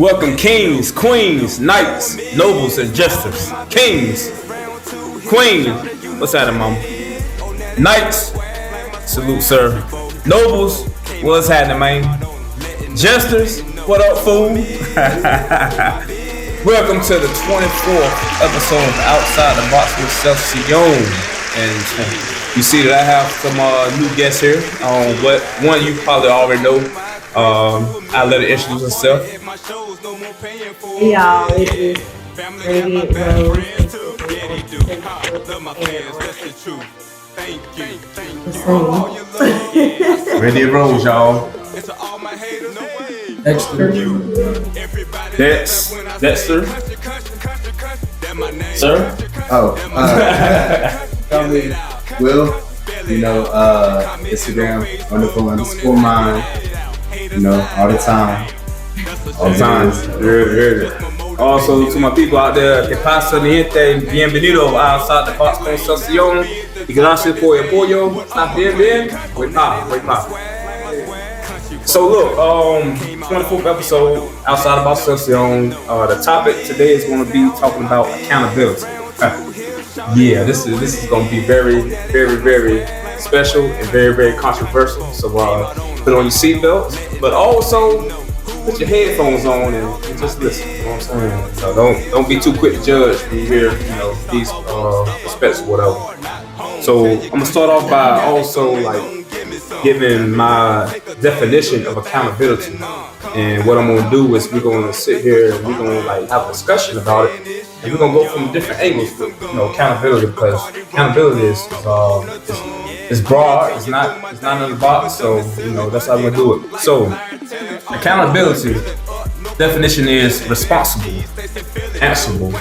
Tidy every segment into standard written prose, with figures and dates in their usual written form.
Welcome kings, queens, knights, nobles, and jesters. Kings, queens, what's that, mom? Knights, salute, sir. Nobles, what's happening, man? Jesters, what up, fool? Welcome to the 24th episode of Outside the Box with Seth, Siyon. And you see that I have some new guests here. But one you probably already know. I'll let her introduce herself. Hey y'all, it is Radiant Rose. Radiant Rose, y'all. Dexter. Sir? Call me Will. Instagram, wonderful_mind. All the time. Also, to my people out there, que pasa, mi gente, bienvenido a Outside the Box con Siyon. Y gracias por el apoyo. ¿Estás bien? Wait pop. So look, 24th episode, Outside the Box con Siyon. The topic today is going to be talking about accountability. Yeah, this is going to be very, very, very special and very, very controversial. So put on your seatbelts, but also put your headphones on and just listen. You know what I'm saying? So don't be too quick to judge when you hear these aspects or whatever. So I'm gonna start off by also giving my definition of accountability. And what I'm gonna do is we're gonna sit here and we're gonna have a discussion about it. And we're gonna go from different angles with accountability, because accountability is broad. It's not in the box. So that's how we're gonna do it. So accountability definition is responsible, answerable,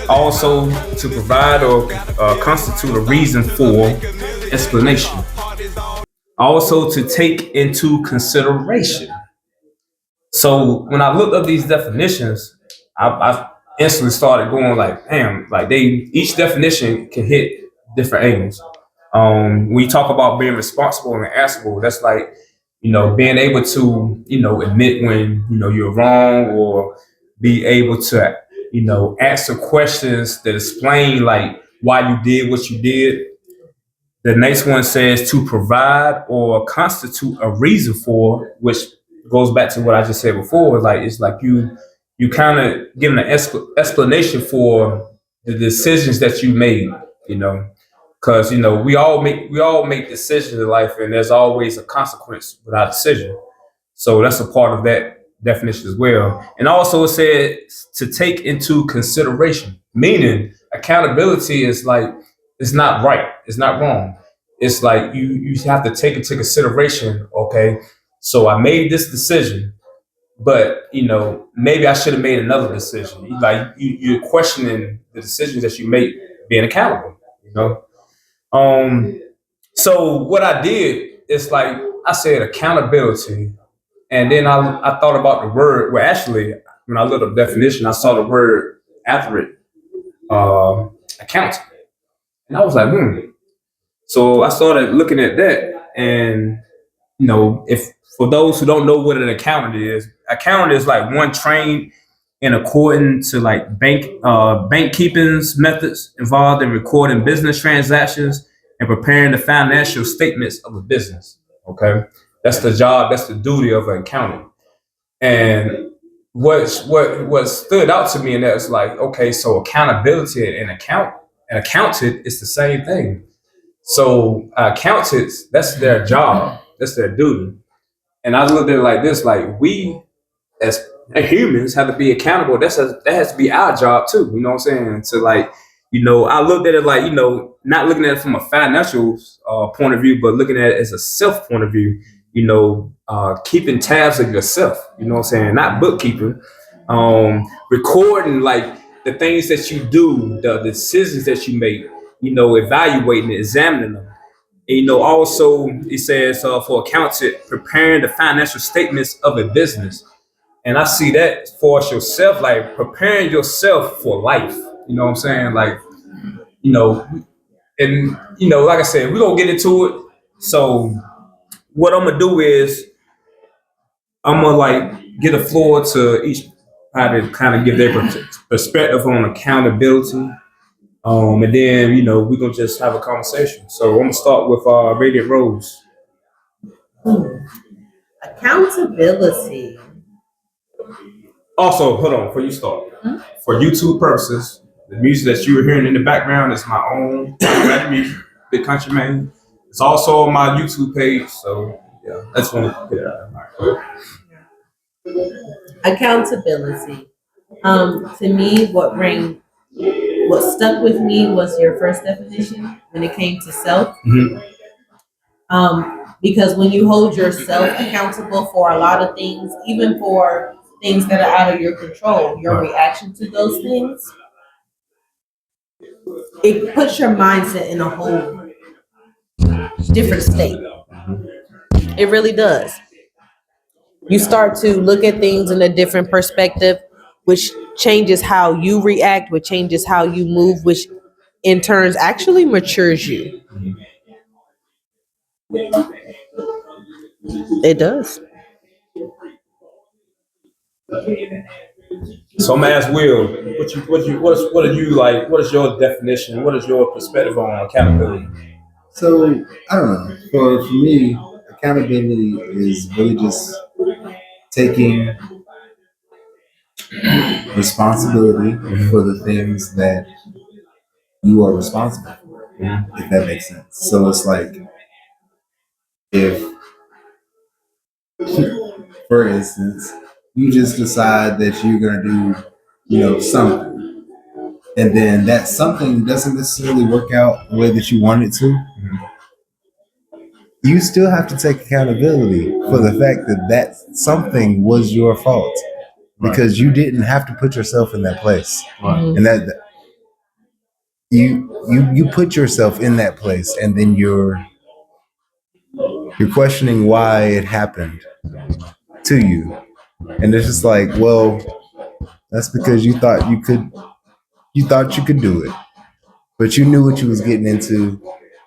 also to provide or constitute a reason for explanation, also to take into consideration. So when I looked up these definitions, I instantly started going damn, each definition can hit different angles. When you talk about being responsible and answerable, that's being able to, admit when, you're wrong, or be able to, answer questions that explain why you did what you did. The next one says to provide or constitute a reason for, which goes back to what I just said before. It's you kind of giving an explanation for the decisions that you made, because we all make decisions in life, and there's always a consequence with our decision. So that's a part of that definition as well. And also it said to take into consideration, meaning accountability is it's not right, it's not wrong. It's you have to take into consideration. Okay, so I made this decision, but maybe I should have made another decision. You're questioning the decisions that you make, being accountable. So what I did is I said accountability, and then I thought about the word. Well, actually, when I looked up definition, I saw the word after it, accountant, and I was like, So I started looking at that, and if for those who don't know what an accountant is one trained in according to bank keeping's methods involved in recording business transactions and preparing the financial statements of a business. Okay, that's the job, that's the duty of an accountant. And what stood out to me in that is okay, so accountability and accountant is the same thing. So accountants, that's their job, that's their duty. And I looked at it like this: we as humans have to be accountable. That has to be our job too. You know what I'm saying? To I looked at it not looking at it from a financial point of view, but looking at it as a self point of view. Keeping tabs of yourself. You know what I'm saying? Not bookkeeping. Recording the things that you do, the decisions that you make. Evaluating, examining them. And, also it says for accountant, preparing the financial statements of a business. And I see that for yourself, preparing yourself for life. You know what I'm saying? And like I said, we're gonna get into it. So what I'm gonna do is I'm gonna get the floor to each how to kind of give their perspective on accountability. And then, we're going to just have a conversation. So I'm going to start with Radiant Rose. Accountability. Also, hold on, before you start. For YouTube purposes, the music that you were hearing in the background is my own music, Big Country Man. It's also on my YouTube page. So, yeah, that's when I put it out. Accountability. To me, what stuck with me was your first definition when it came to self. Because when you hold yourself accountable for a lot of things, even for things that are out of your control, your reaction to those things, it puts your mindset in a whole different state. It really does. You start to look at things in a different perspective, which changes how you react, which changes how you move, which in turns actually matures you. It does. So I'm gonna ask Will, what are you like? What is your definition? What is your perspective on accountability? So I don't know. For me, accountability is really just taking responsibility for the things that you are responsible for, if that makes sense. So it's like if, for instance, you just decide that you're gonna do, something, and then that something doesn't necessarily work out the way that you want it to. You still have to take accountability for the fact that that something was your fault because you didn't have to put yourself in that place, and that you put yourself in that place, and then you're questioning why it happened to you, and it's just like, well, that's because you thought you could do it, but you knew what you was getting into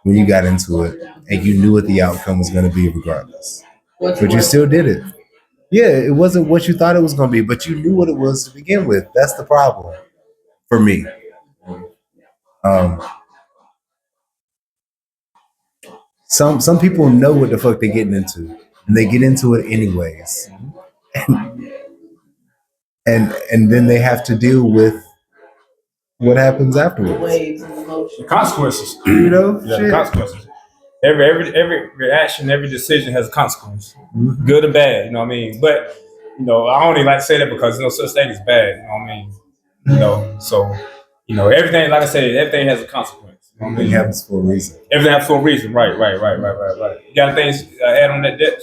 when you got into it, and you knew what the outcome was going to be regardless, but you still did it. Yeah, it wasn't what you thought it was going to be, but you knew what it was to begin with. That's the problem for me. Um, some people know what the fuck they're getting into, and they get into it anyways, and then they have to deal with what happens afterwards. Waves and emotions. Consequences. Shit. Consequences. Every reaction, every decision has a consequence, good or bad. You know what I mean? But I only like to say that because no such thing as bad. You know what I mean? So everything. Like I said, everything has a consequence. You know what I mean? Everything happens for a reason. Everything happens for a reason. Right. You got things add on that depth?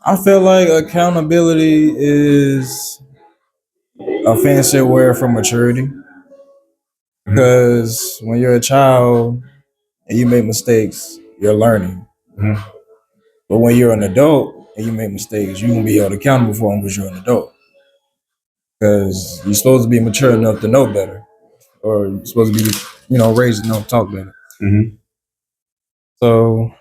I feel like accountability is a fancy word for maturity. Because when you're a child and you make mistakes, you're learning. But when you're an adult and you make mistakes, you're gonna be held accountable for them because you're an adult. Because you're supposed to be mature enough to know better, or you're supposed to be, raised enough to talk better. So,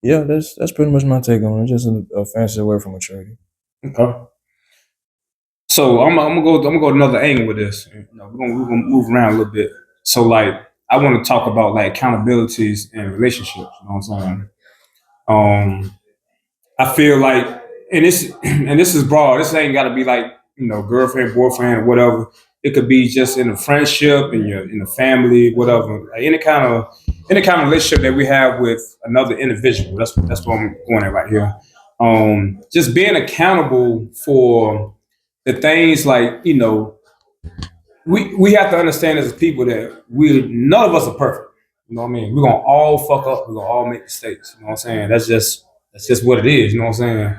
yeah, that's pretty much my take on it. Just a fancy word for maturity. Okay. So I'm gonna go another angle with this. We're gonna move around a little bit. So like I want to talk about like accountabilities and relationships. You know what I'm saying? I feel like, and this is broad. This ain't got to be like girlfriend, boyfriend, or whatever. It could be just in a friendship, in a family, whatever. Like any kind of relationship that we have with another individual. That's what I'm going at right here. Just being accountable for the things like we have to understand as people that none of us are perfect. You know what I mean? We're gonna all fuck up. We're gonna all make mistakes. You know what I'm saying? That's just what it is. You know what I'm saying?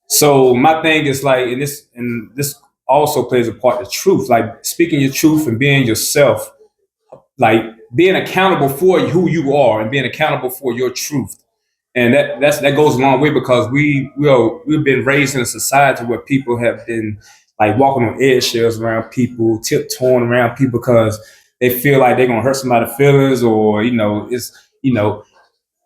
So my thing is like, and this also plays a part of truth, like speaking your truth and being yourself, like being accountable for who you are and being accountable for your truth. And that goes a long way because we've been raised in a society where people have been like walking on eggshells around people, tiptoeing around people because they feel like they're gonna hurt somebody's feelings, or it's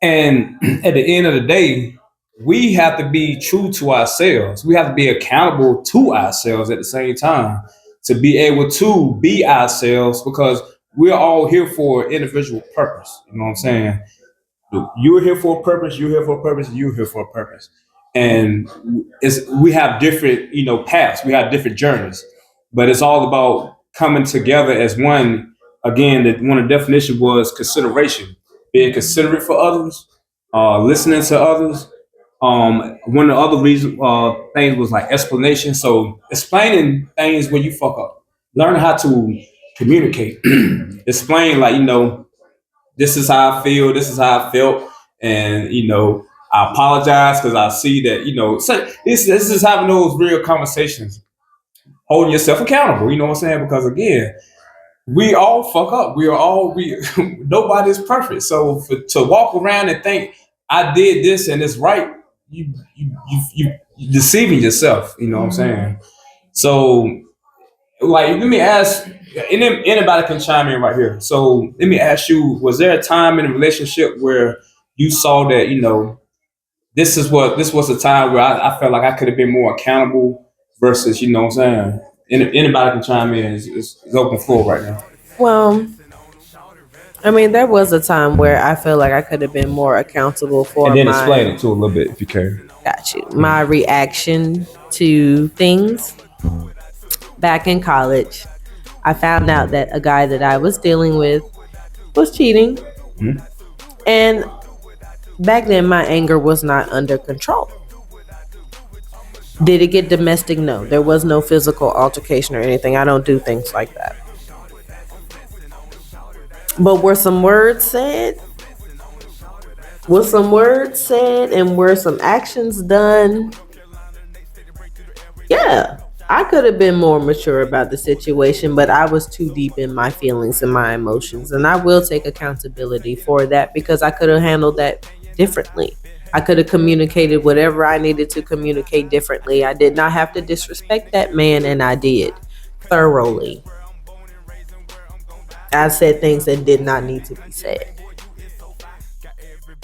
and at the end of the day, we have to be true to ourselves. We have to be accountable to ourselves at the same time to be able to be ourselves because we're all here for an individual purpose. You know what I'm saying? You're here for a purpose. You're here for a purpose. You're here for a purpose. And we have different, paths. We have different journeys, but it's all about coming together as one. Again, that one of the definition was consideration, being considerate for others, listening to others. One of the other reason things was like explanation. So explaining things when you fuck up, learn how to communicate, explain like this is how I feel, this is how I felt, and I apologize because I see that so this is having those real conversations, holding yourself accountable. You know what I'm saying? Because again, we all fuck up. We nobody's perfect. So to walk around and think I did this and it's right, you deceiving yourself. You know what I'm saying? So like, let me ask, and then anybody can chime in right here. So let me ask you: was there a time in a relationship where you saw that this was a time where I felt like I could have been more accountable versus what I'm saying? Anybody can chime in. It's open floor right now. Well, I mean, there was a time where I feel like I could have been more accountable for And then explain it to a little bit if you can. got you, my reaction to things. Back in college, I found out that a guy that I was dealing with was cheating. And back then, my anger was not under control. Did it get domestic? No. There was no physical altercation or anything. I don't do things like that. But were some words said? Were some words said and were some actions done? Yeah. I could have been more mature about the situation, but I was too deep in my feelings and my emotions. And I will take accountability for that because I could have handled that differently. I could have communicated whatever I needed to communicate differently. I did not have to disrespect that man, and I did thoroughly. I said things that did not need to be said.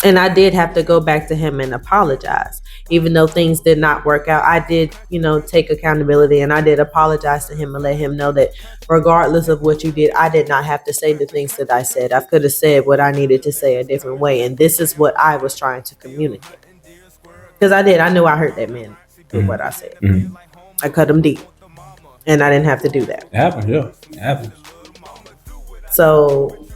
And I did have to go back to him and apologize. Even though things did not work out, I did, take accountability and I did apologize to him and let him know that regardless of what you did, I did not have to say the things that I said. I could have said what I needed to say a different way. And this is what I was trying to communicate. Because I knew I hurt that man with what I said. I cut him deep. And I didn't have to do that. It happens, yeah. It happens. So...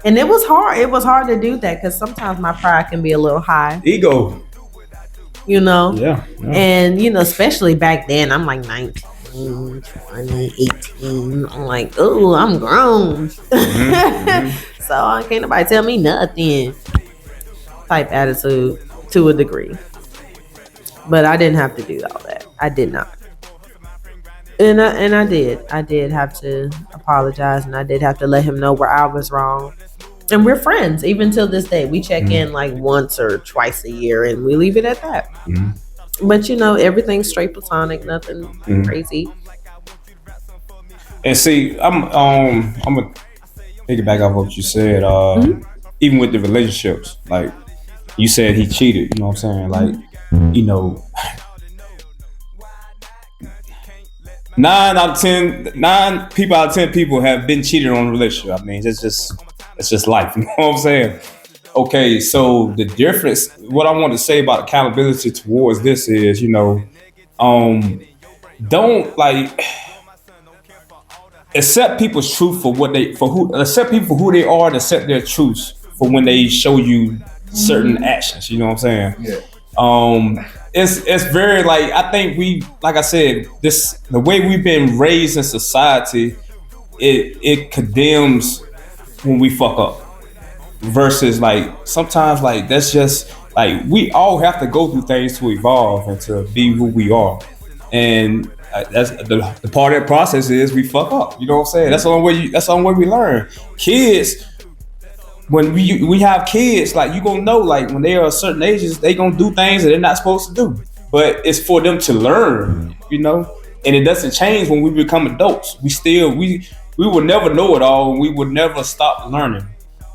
And it was hard. It was hard to do that because sometimes my pride can be a little high. Ego. Yeah. And, especially back then, I'm like 19, 20, 18. I'm like, oh, I'm grown. So can't nobody tell me nothing. Type attitude to a degree. But I didn't have to do all that. I did not. And I did. I did have to apologize and I did have to let him know where I was wrong. And we're friends even till this day. We check in like once or twice a year and we leave it at that. But everything's straight platonic, nothing crazy. And see, I'm gonna piggyback off what you said. Even with the relationships, like you said, he cheated. You know what I'm saying? Like, 9 people out of 10 people have been cheated on a relationship. I mean, it's just life. You know what I'm saying? Okay, so the difference, what I want to say about accountability towards this is, don't accept people's truth accept people for who they are and accept their truths for when they show you certain actions. You know what I'm saying? Yeah. It's very I think like I said, the way we've been raised in society, it condemns when we fuck up versus sometimes that's just we all have to go through things to evolve and to be who we are. And that's the part of that process is we fuck up. You know what I'm saying? That's the only way we learn. Kids, when we have kids, you gonna know when they are certain ages, they gonna do things that they're not supposed to do. But it's for them to learn, and it doesn't change when we become adults. We will never know it all, and we will never stop learning.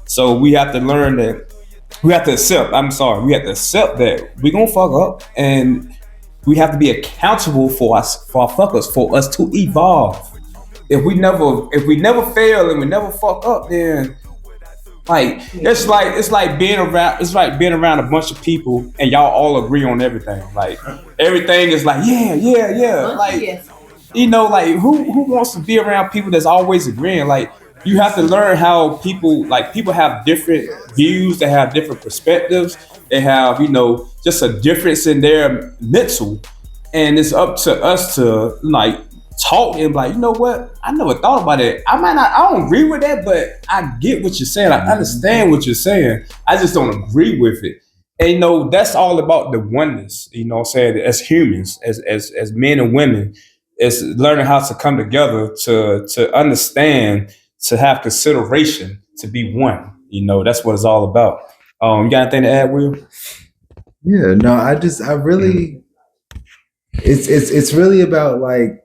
So we have to learn that we have to accept. I'm sorry. We have to accept that we gonna fuck up, and we have to be accountable for our fuckers, for us to evolve. If we never fail and we never fuck up, then like it's like being around a bunch of people and y'all all agree on everything. Like everything is like yeah. Like like who wants to be around people that's always agreeing? Like you have to learn how people have different views, they have different perspectives, they have just a difference in their mental, and it's up to us to like talk and be like, you know what? I never thought about it. I don't agree with that, but I get what you're saying. I understand what you're saying. I just don't agree with it. And that's all about the oneness. You know what I'm saying? As humans, as men and women, it's learning how to come together to understand, to have consideration, to be one. That's what it's all about. You got anything to add, Will? Yeah, no, I really, it's really about like,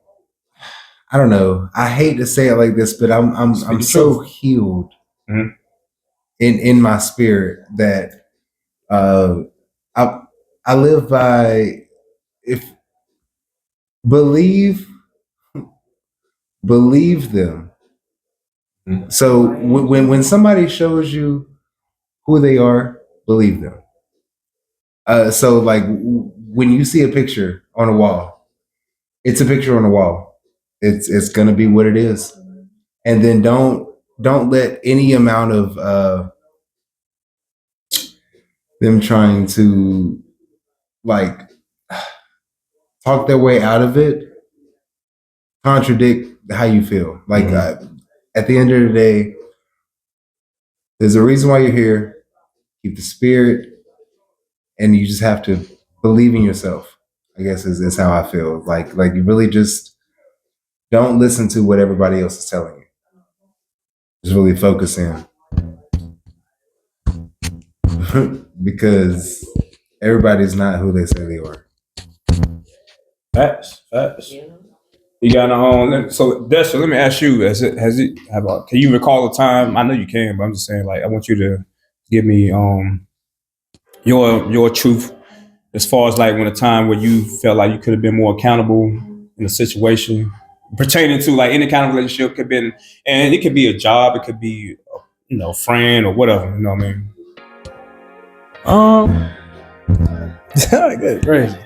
I don't know. I hate to say it like this, but I'm so healed in my spirit that I live by, if believe them. So when somebody shows you who they are, believe them. So like when you see a picture on a wall, it's a picture on a wall. It's gonna be what it is, and then don't let any amount of them trying to like talk their way out of it contradict how you feel. Like at the end of the day, there's a reason why you're here. Keep the spirit, and you just have to believe in yourself. I guess is how I feel. Like you really just don't listen to what everybody else is telling you. Just really focus in. Because everybody's not who they say they are. Facts. You got so Dexter, let me ask you, can you recall a time? I know you can, but I'm just saying, like, I want you to give me your truth as far as like when a time where you felt like you could have been more accountable in a situation pertaining to like any kind of relationship. And it could be a job, it could be friend or whatever, you know what I mean? Good, crazy.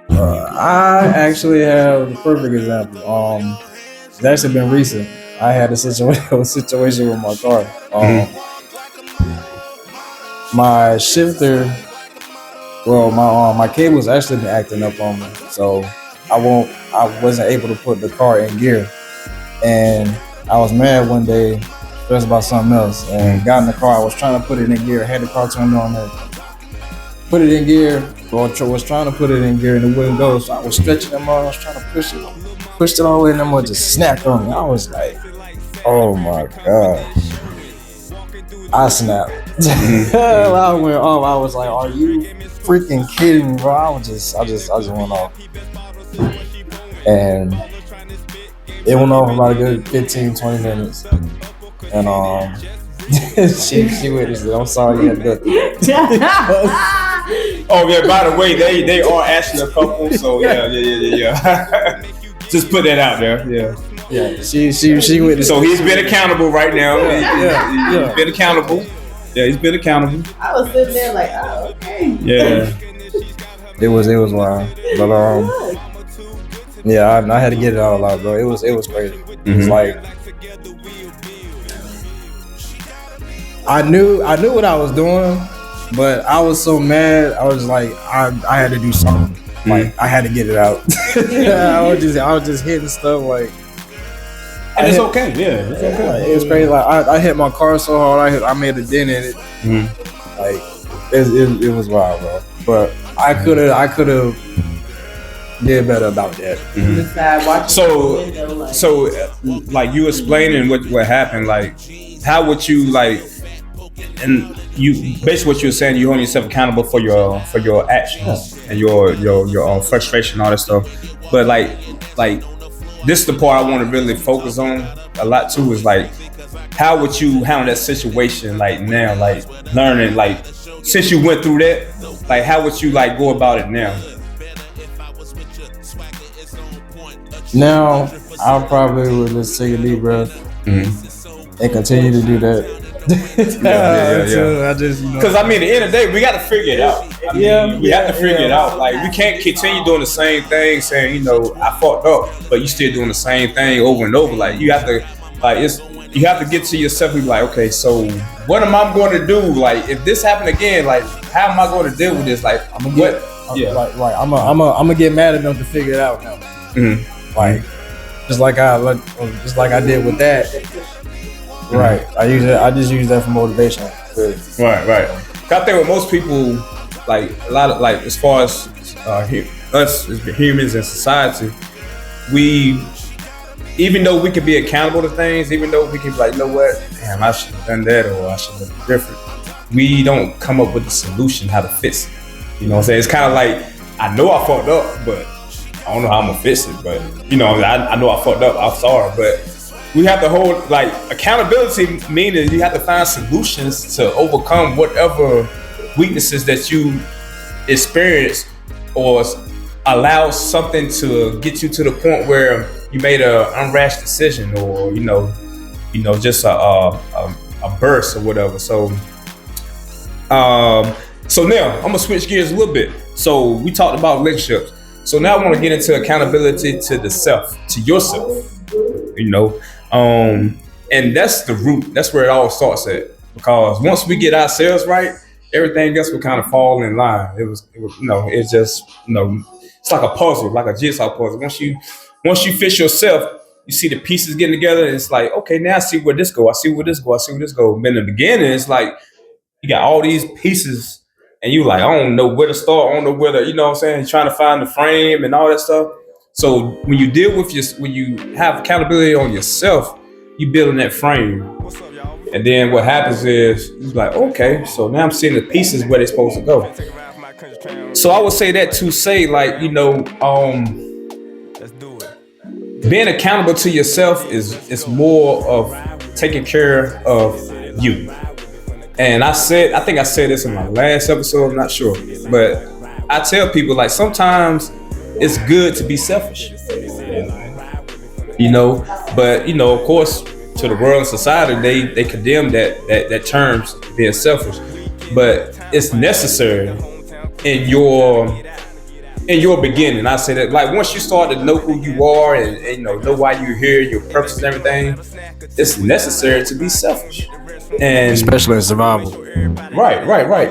I actually have the perfect example. It's actually been recent. I had a situation with my car. My shifter, my cable's actually been acting up on me, so I wasn't able to put the car in gear, and I was mad one day, stressed about something else, and got in the car. I was trying to put it in gear, had the car turned on there, put it in gear. Was trying to put it in gear and it wouldn't go, so I was stretching them on. I was trying to pushed it all the way, and them ones just snapped on me. I was like, oh my god. I snapped. I went off. I was like, are you freaking kidding me, bro? I just went off. And it went off about a good 15-20 minutes. And she witnessed it. I'm sorry you had to go through that. Oh yeah, by the way, they are actually a couple, so yeah. Just put that out there. Yeah. She witnessed. So he's been accountable right now. He's been accountable. Yeah, he's been accountable. I was sitting there like, oh, okay. Yeah. It was wild. But yeah, I had to get it all out, bro. It was crazy. Mm-hmm. It was like I knew what I was doing, but I was so mad. I was like, I had to do something. Like I had to get it out. I was just hitting stuff like. And it's okay. Yeah, it's okay. Like, it was crazy. Like I hit my car so hard. I made a dent in it. Mm-hmm. Like it was wild, bro. But I could have did better about that. Mm-hmm. So like you explaining what happened. Like, how would you like? And you basically what you're saying, you hold yourself accountable for your actions and your frustration, all that stuff. But like this is the part I want to really focus on a lot too. Is like how would you handle that situation like now, like learning, like since you went through that, like how would you like go about it now? Now, I probably would just take a deep breath and continue to do that. Yeah. I just, Because I mean, at the end of the day, we got to figure it out. I mean, we have to figure it out. Like, we can't continue doing the same thing, saying, you know, I fucked up, but you still doing the same thing over and over. Like, you have to, like, you have to get to yourself and be like, okay, so what am I going to do? Like, if this happened again, like, how am I going to deal with this? Like, I'm gonna get mad enough to figure it out now. Like, just like I did with that. Right. I just use that for motivation. Really. Right. I think with most people, like a lot of like as far as us as humans and society, we, even though we can be accountable to things, even though we can be like, you know what, damn, I should have done that or I should have done different. We don't come up with the solution how to fix it. You know what I'm saying? It's kind of like, I know I fucked up, but I don't know how I'm gonna fix it. But you know, I know I fucked up. I'm sorry, but we have to hold, like, accountability, meaning you have to find solutions to overcome whatever weaknesses that you experience, or allow something to get you to the point where you made an unrash decision, or you know, just a burst or whatever. So now I'm gonna switch gears a little bit. So we talked about relationships. So now I want to get into accountability to the self, to yourself. You know. And that's the root. That's where it all starts at. Because once we get ourselves right, everything else will kind of fall in line. It's just, it's like a puzzle, like a jigsaw puzzle. Once you fix yourself, you see the pieces getting together, and it's like, okay, now I see where this go. I see where this go. But in the beginning, it's like you got all these pieces, and you like, I don't know where to start. I don't know where to, you know what I'm saying? You're trying to find the frame and all that stuff. So when you deal with when you have accountability on yourself, you building that frame. And then what happens is, you're like, okay, so now I'm seeing the pieces where they're supposed to go. So I would say that to say, like, being accountable to yourself is more of taking care of you. And I think I said this in my last episode, I'm not sure. But I tell people, like, sometimes it's good to be selfish, but of course, to the world and society, they condemn that terms being selfish, but it's necessary in your beginning. I say that, like, once you start to know who you are and know why you're here, your purpose and everything, it's necessary to be selfish, and especially in survival. Right.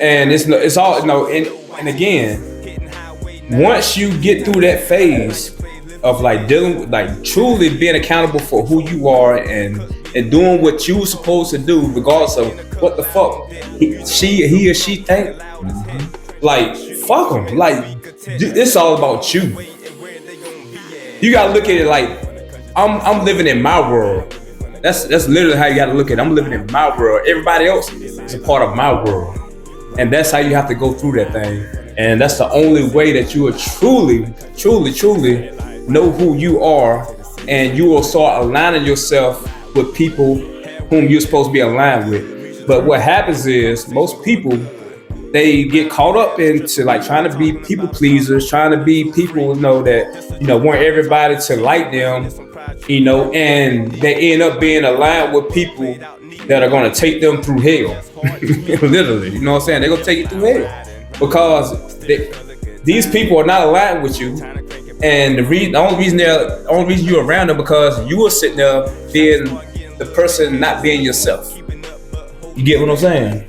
And it's all and again, once you get through that phase of like dealing with, like, truly being accountable for who you are and doing what you were supposed to do, regardless of what the fuck he or she think, like, fuck them. Like, it's all about you. You gotta look at it like, I'm living in my world. That's literally how you gotta look at it. I'm living in my world. Everybody else is a part of my world, and that's how you have to go through that thing. And that's the only way that you will truly know who you are, and you will start aligning yourself with people whom you're supposed to be aligned with. But what happens is, most people, they get caught up into like trying to be people pleasers, trying to be people, that, want everybody to like them, and they end up being aligned with people that are going to take them through hell. Literally, you know what I'm saying? They're going to take you through hell. Because these people are not aligned with you, and the only reason you're around them because you are sitting there being the person, not being yourself. You get what I'm saying?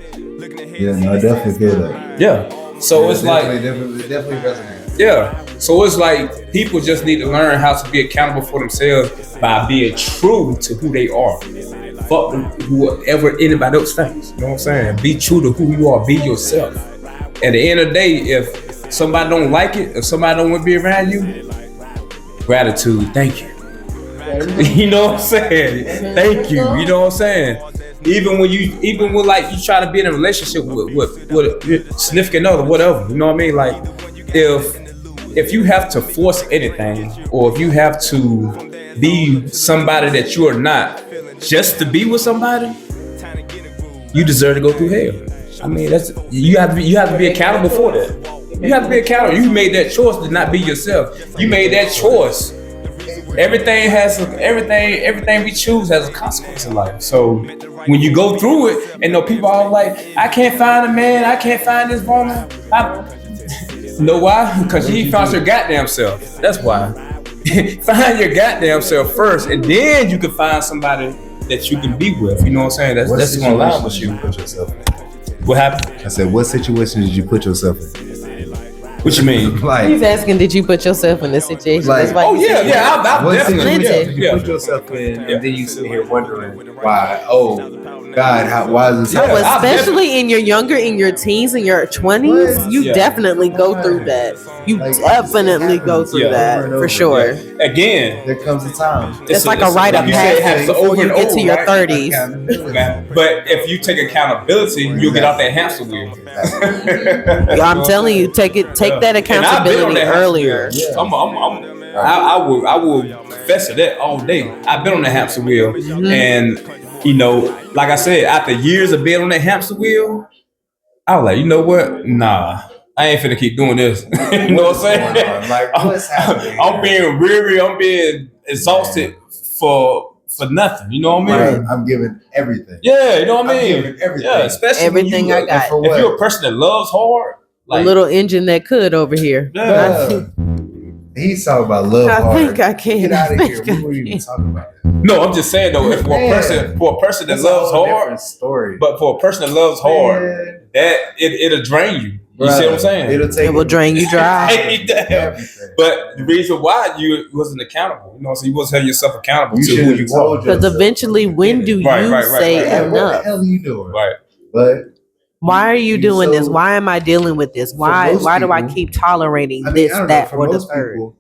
Yeah, no, I definitely feel that. Yeah. So Yeah, it's definitely resonates. Yeah. So it's like people just need to learn how to be accountable for themselves by being true to who they are. Fuck whoever anybody else thinks. You know what I'm saying? Be true to who you are. Be yourself. At the end of the day, if somebody don't like it, if somebody don't want to be around you, gratitude, thank you. You know what I'm saying? Thank you. You know what I'm saying? Even when you try to be in a relationship with a significant other, whatever. You know what I mean? Like, if you have to force anything, or if you have to be somebody that you are not, just to be with somebody, you deserve to go through hell. I mean, you have to be accountable for that. You have to be accountable. You made that choice to not be yourself. You made that choice. Everything we choose has a consequence in life. So when you go through it, and people are like, I can't find a man, I can't find this woman. You know why? Because you ain't found your goddamn self. That's why. Find your goddamn self first, and then you can find somebody that you can be with. You know what I'm saying? That's gonna align with you. Put yourself in? What happened? I said, what situation did you put yourself in? What you mean? Like, He's asking, did you put yourself in this situation? Like, That's why he said, I what definitely. situation did you Yeah. put yourself in, and then you sit here wondering why? Oh God, why is this Yeah. happening? especially in your teens and your 20s, What? you Yeah. definitely go through that. You Like, definitely go through Yeah. that Over and for over. sure. Again, There comes a time. It's like a rite of like you said, it happens passage before over you and get to over, your right? 30s. But if you take accountability, you'll get off that hamster wheel. I'm telling you, take that accountability earlier. Yeah. I will confess to that all day. I've been on the hamster wheel, and like I said, after years of being on that hamster wheel, I was like, you know what? Nah, I ain't finna keep doing this. You know what I'm saying? What's going on? Like, what's happening? I'm being weary. I'm being exhausted for nothing. You know what I mean? Right. I'm giving everything. Yeah, you know what I I'm mean? giving everything. Yeah, especially Everything when I got. For if what? you're a person that loves hard, A like little engine that could over here. yeah. He's talking about love I hard. think I can. Get out of I here. think We weren't I even can. talking about that. No, I'm just saying though, if for a person that That's a loves whole hard, different story. but for a person that loves hard, Man, that it'll drain you. You see what I'm saying? It'll take It will drain you dry. everything. But the reason why you wasn't accountable, so you wasn't holding yourself accountable You to should who have you told are. Because yourself. eventually, when do you Right, say Yeah, what the enough? hell are you doing? Right. But Why are you You doing this? so- Why am I dealing with this? For Why most do I people- keep tolerating I mean, this, I don't know. that, For or the most third? people,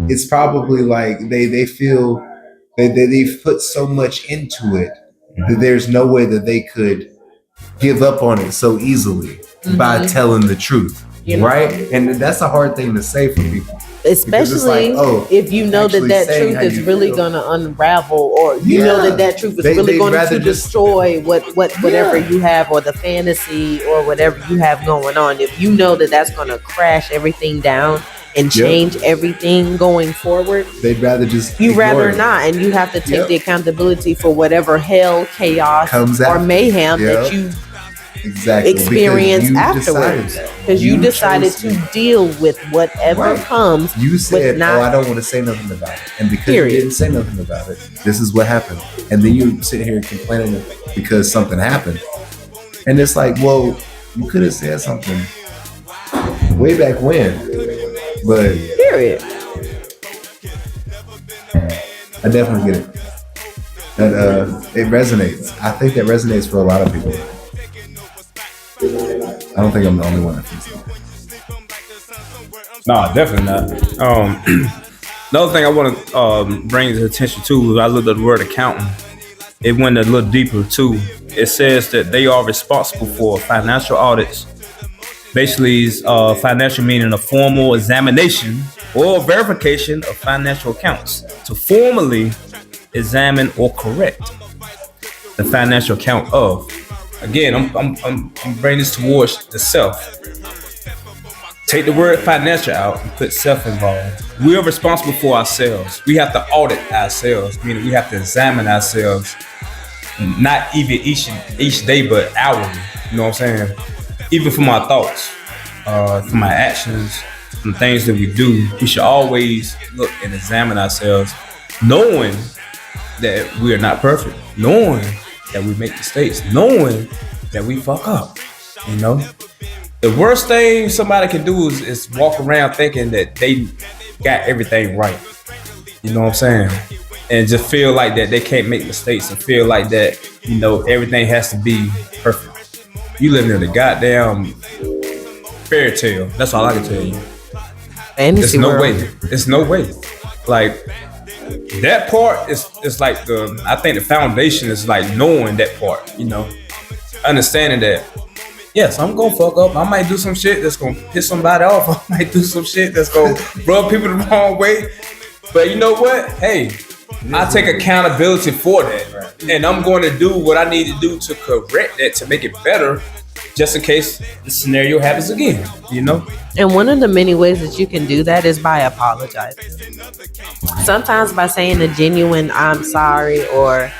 it's probably like they feel they've put so much into it that there's no way that they could give up on it so easily by telling the truth. You know? Right? And that's a hard thing to say for people. Especially like, oh, if you know actually that saying truth how is you really feel. gonna unravel, or you Yeah. know that truth is really They'd going rather to just- destroy whatever you have, or the fantasy, or whatever you have going on. If you know that that's gonna crash everything down and Yep. change everything going forward, They'd rather just you ignore rather it. not, and you have to take Yep. the accountability for whatever hell, chaos, Comes or after. mayhem Yep. that you Exactly. experience Because you afterwards, decided. because you decided chose to deal with whatever Right. comes. You said, not- "Oh, I don't want to say nothing about it," and because Period. you didn't say nothing about it, this is what happened. And then you sit here complaining because something happened, and it's like, well, you could have said something way back when, but Period. I definitely get it. That it resonates. I think that resonates for a lot of people. I don't think I'm the only one that thinks that. No, definitely not. Another thing I want to bring his attention to is I looked at the word accountant. It went a little deeper too. It says that they are responsible for financial audits. Basically, is financial meaning a formal examination or verification of financial accounts to formally examine or correct the financial account of. Again, I'm bringing this towards the self. Take the word financial out and put self involved. We are responsible for ourselves. We have to audit ourselves, meaning we have to examine ourselves, not even each day, but hourly. You know what I'm saying? Even from our thoughts, from our actions, from things that we do, we should always look and examine ourselves, knowing that we are not perfect, knowing that we make mistakes, knowing that we fuck up. The worst thing somebody can do is walk around thinking that they got everything right. You know what I'm saying? And just feel like that they can't make mistakes and feel like that, everything has to be perfect. You living in a goddamn fairy tale. That's all I can tell you. Fantasy There's no world. way. There's no way. Like, that part is like I think the foundation is like knowing that part, understanding that, yes, I'm gonna fuck up. I might do some shit that's gonna piss somebody off. I might do some shit that's gonna rub people the wrong way. But you know what? Hey, I take accountability for that. and I'm going to do what I need to do to correct that to make it better, just in case the scenario happens again. You know. And one of the many ways that you can do that is by apologizing. Sometimes by saying a genuine "I'm sorry" or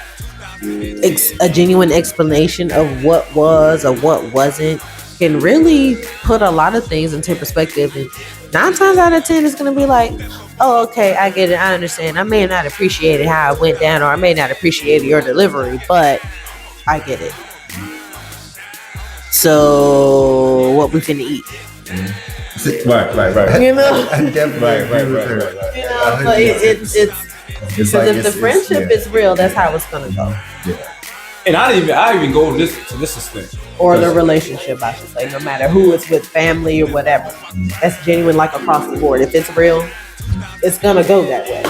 a genuine explanation of what was or what wasn't can really put a lot of things into perspective. And 9 times out of 10, it's going to be like, oh, okay, I get it. I understand. I may not appreciate how it went down, or I may not appreciate your delivery, but I get it. So what we finna eat? Right. You know? I definitely Right. agree with her. You know, so it's because like if the friendship is real, that's how it's gonna go. And I even go to this extent. Or the relationship, I should say, no matter who it's with, family or whatever. That's genuine, like across the board. If it's real, it's gonna go that way.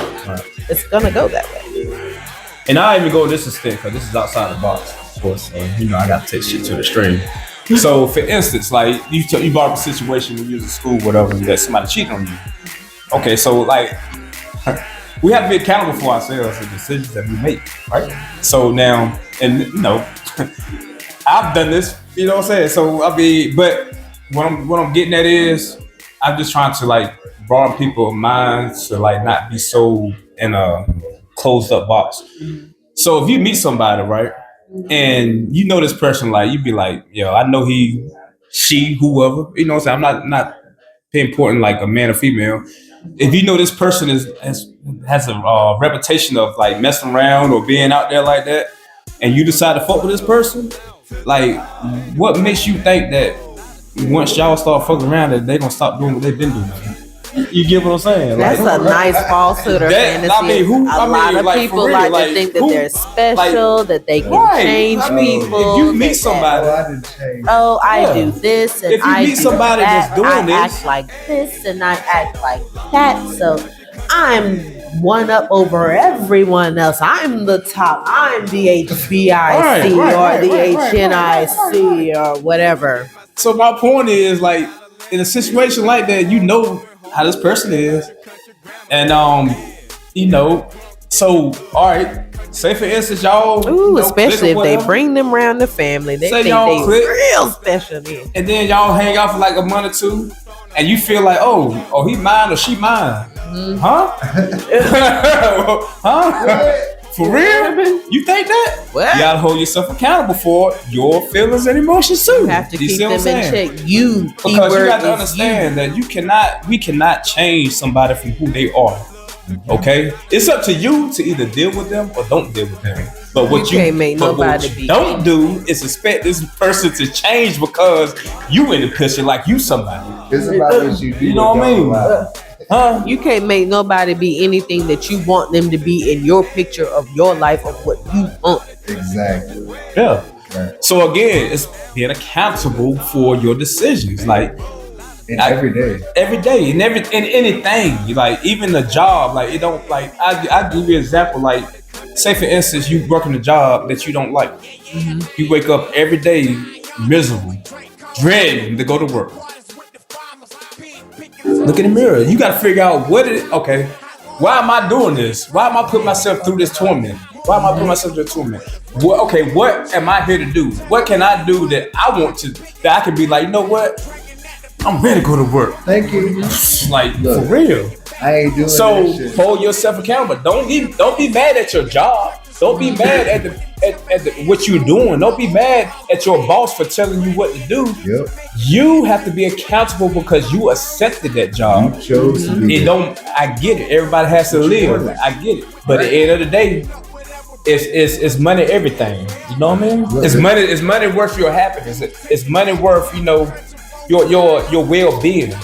It's gonna go that way. And I even go to this extent because this is outside the box, of course. You know, I got to take shit to the extreme. So, for instance, like you brought up a situation when you was in school, whatever, that somebody cheated on you. Okay, so like we have to be accountable for ourselves and decisions that we make, right? So now, and you know, I've done this, you know what I'm saying? So but what I'm getting at is I'm just trying to like broaden people's minds to like not be so in a closed up box. So if you meet somebody, right, and you know this person, like you'd be like, yo, I know she, whoever, you know what I'm saying? I'm not pinpointing like a man or female. If you know this person has a reputation of like messing around or being out there like that, and you decide to fuck with this person, like what makes you think that once y'all start fucking around that they gonna stop doing what they've been doing? You get what I'm saying? That's a nice falsehood or fantasy. A lot of people like to think that they're special, that they can change people. If you meet somebody, I do this and if you I meet do somebody that. that's doing I this, act like this and I act like that. So I'm one up over everyone else. I'm the top. I'm the HBIC or the HNIC or whatever. So my point is, like, in a situation like that, you know how this person is, and you know, so all right. Say for instance, y'all. Ooh, especially if they bring them around the family, they think they real special then. And then y'all hang out for like a month or two, and you feel like, oh, he mine or she mine, huh? Huh? For real? You think that? What? You gotta hold yourself accountable for your feelings and emotions too. You have to keep them in check. Because you got to understand that we cannot change somebody from who they are. Okay? It's up to you to either deal with them or don't deal with them. But what you can't make nobody be. Don't do is expect this person to change because you in the picture like you somebody. It's about what you do. You know what I mean? Huh? You can't make nobody be anything that you want them to be in your picture of your life of what you want. Exactly. Yeah. Right. So again, it's being accountable for your decisions, like every day, in anything, like even a job, like it don't like. I give you an example, like say for instance, you working a job that you don't like. You wake up every day miserable, dreading to go to work. Look in the mirror. You got to figure out okay, why am I doing this? Why am I putting myself through this torment? Why am I putting myself through this torment? What am I here to do? What can I do that I want to, that I can be like, you know what? I'm ready to go to work. Thank you. Like, for real. I ain't doing so that shit. Hold yourself accountable. Don't be mad at your job. Don't be mad at what you're doing. Don't be mad at your boss for telling you what to do. Yep. You have to be accountable because you accepted that job. You chose to be I get it. Everybody has to live. I get it. But at the end of the day, it's money everything. You know what I mean? It's money worth your happiness. It's money worth, you know, your well-being.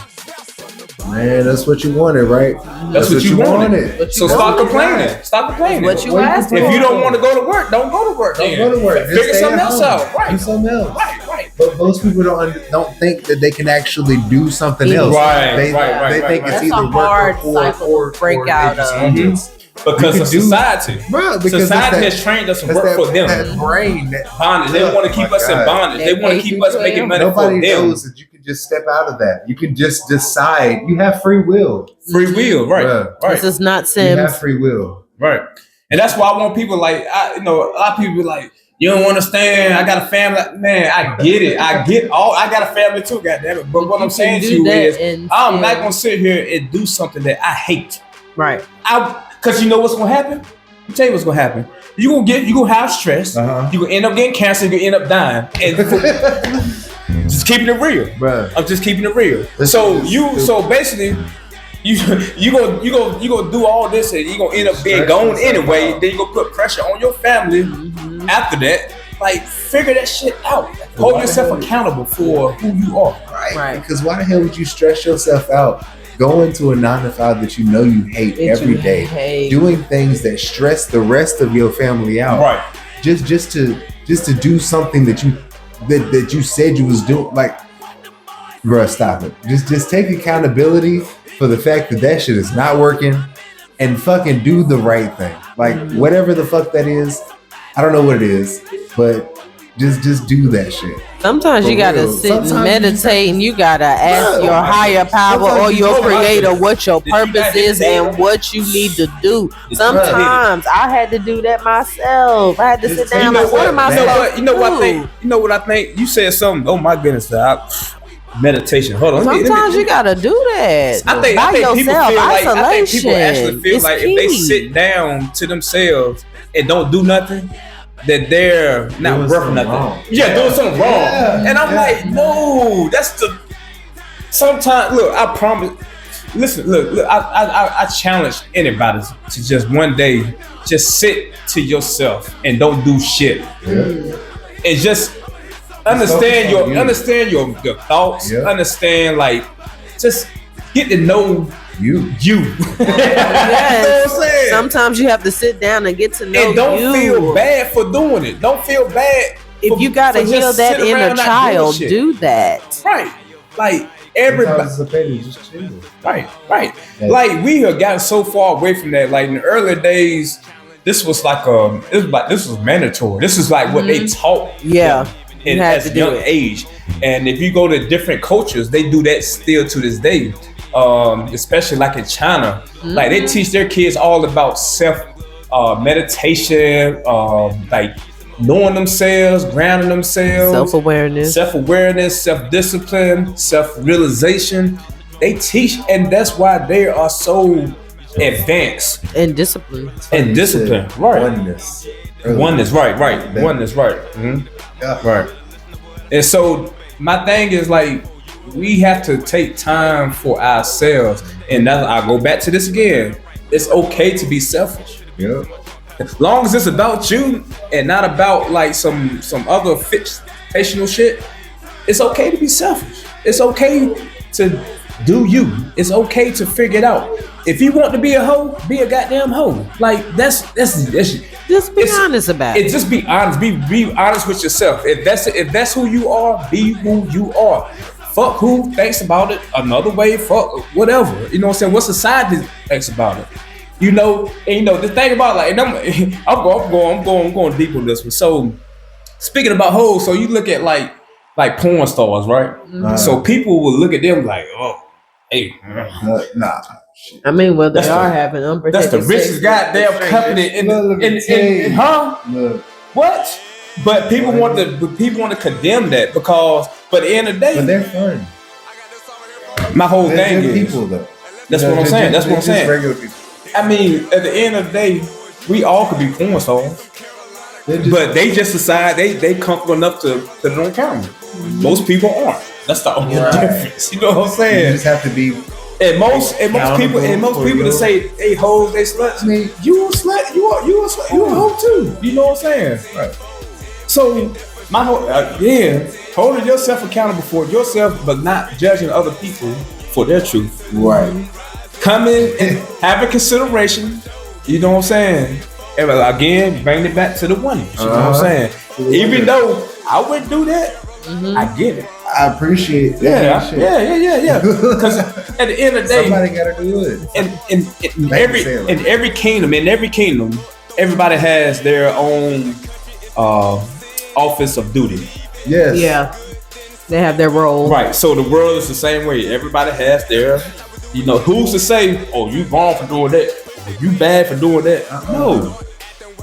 Man, that's what you wanted, right? That's what you wanted. So stop complaining. Stop complaining. What you asked for. If you don't want to go to work, don't go to work. Don't go to work. Figure something else out. Right. Do something else. Right. But most people don't think that they can actually do something else. Right. They think it's That's either a hard work cycle to break out of. Because of society. Society has trained us to work for them. That brain, that bondage. They want to keep us in bondage. They want to keep us making money for them. Nobody knows that you can just step out of that. You can just decide. You have free will. Free will, right? This is not Sims. You have free will. Right. And that's why I want people like, a lot of people be like, you don't understand. I got a family. Man, I get it. I got a family too, goddammit. But what I'm saying to you is, I'm not going to sit here and do something that I hate. Right. Because you know what's going to happen? I'll tell you what's going to happen. You're going to have stress. You're going to end up getting cancer. You're going to end up dying. And just keeping it real. Bruh. I'm just keeping it real. So basically, you gonna do all this and you gonna end up being gone anyway. Then you gonna put pressure on your family after that. Like, figure that shit out. Hold yourself accountable for who you are. Right. Because why the hell would you stress yourself out going to a 9 to 5 that you know you hate every day, doing things that stress the rest of your family out? Right. Just to do something that you said you was doing. Like, bruh, stop it. Just take accountability for the fact that shit is not working and fucking do the right thing. Like, whatever the fuck that is, I don't know what it is, but just do that shit. Sometimes you gotta sit and meditate, and you gotta ask your higher power or your creator what your purpose is and what you need to do. Sometimes I had to do that myself. I had to sit down. Like, what am I supposed to do? You know what I think? You said something. Oh my goodness, meditation. Hold on. Sometimes you gotta do that. I think people actually feel like if they sit down to themselves and don't do nothing, that they're not worth nothing. Wrong. Doing something wrong. And I'm like, no, that's the. Sometimes, look, I promise. Listen, look. I challenge anybody to just one day just sit to yourself and don't do shit, and just. Understand your thoughts. Understand, like, just get to know you. Yes. Sometimes you have to sit down and get to know you. And don't feel bad for doing it. Don't feel bad. If you gotta heal that inner child, do that. Right. Like, everybody. Just chill. Right. Yeah. Like, we have gotten so far away from that. Like, in the early days, this was this was mandatory. This is like what they taught. Yeah. At a young age. And if you go to different cultures, they do that still to this day. Especially like in China. Like, they teach their kids all about self meditation, like knowing themselves, grounding themselves, self-awareness, self-discipline, self-realization. They teach, and that's why they are so advanced. And discipline. Right. Oneness, right. Oneness, right. Right. And so my thing is, like, we have to take time for ourselves. And I go back to this again. It's okay to be selfish. Yeah. As long as it's about you and not about like some other fictional shit, it's okay to be selfish. It's okay to do you. It's okay to figure it out. If you want to be a hoe, be a goddamn hoe. Like, that's just be honest about it. Just be honest. Be honest with yourself. If that's who you are, be who you are. Fuck who thinks about it another way. Fuck whatever. You know what I'm saying? What society thinks about it. You know, and the thing about, like, and I'm going deep on this one. So, speaking about hoes, so you look at like porn stars, right? So people will look at them like, oh, hey, nah. I mean, well, they are having unprotected. That's the richest goddamn company in what? But people want to condemn that because, but at the end of the day, but they're fun. My whole thing is people, though. That's what I'm saying. That's what I'm saying. Regular people. I mean, at the end of the day, we all could be porn stars, but they just decide they comfortable enough to put it on camera. Most people aren't. That's the only difference. You know what I'm saying? You just have to be. And most people that say they hoes, they sluts. I mean, you a slut, you a slut, you a hoe too. You know what I'm saying? Right. So my whole holding yourself accountable for yourself, but not judging other people for their truth. Right. Coming and having consideration. You know what I'm saying? And again, bring it back to the one. You know what I'm saying? Even though I wouldn't do that, I get it. I appreciate that. Yeah. Because at the end of the day, somebody gotta do it. In every kingdom, everybody has their own office of duty. Yes. Yeah. They have their role. Right. So the world is the same way. Everybody has their, who's to say, oh, you wrong for doing that? Or you bad for doing that? No.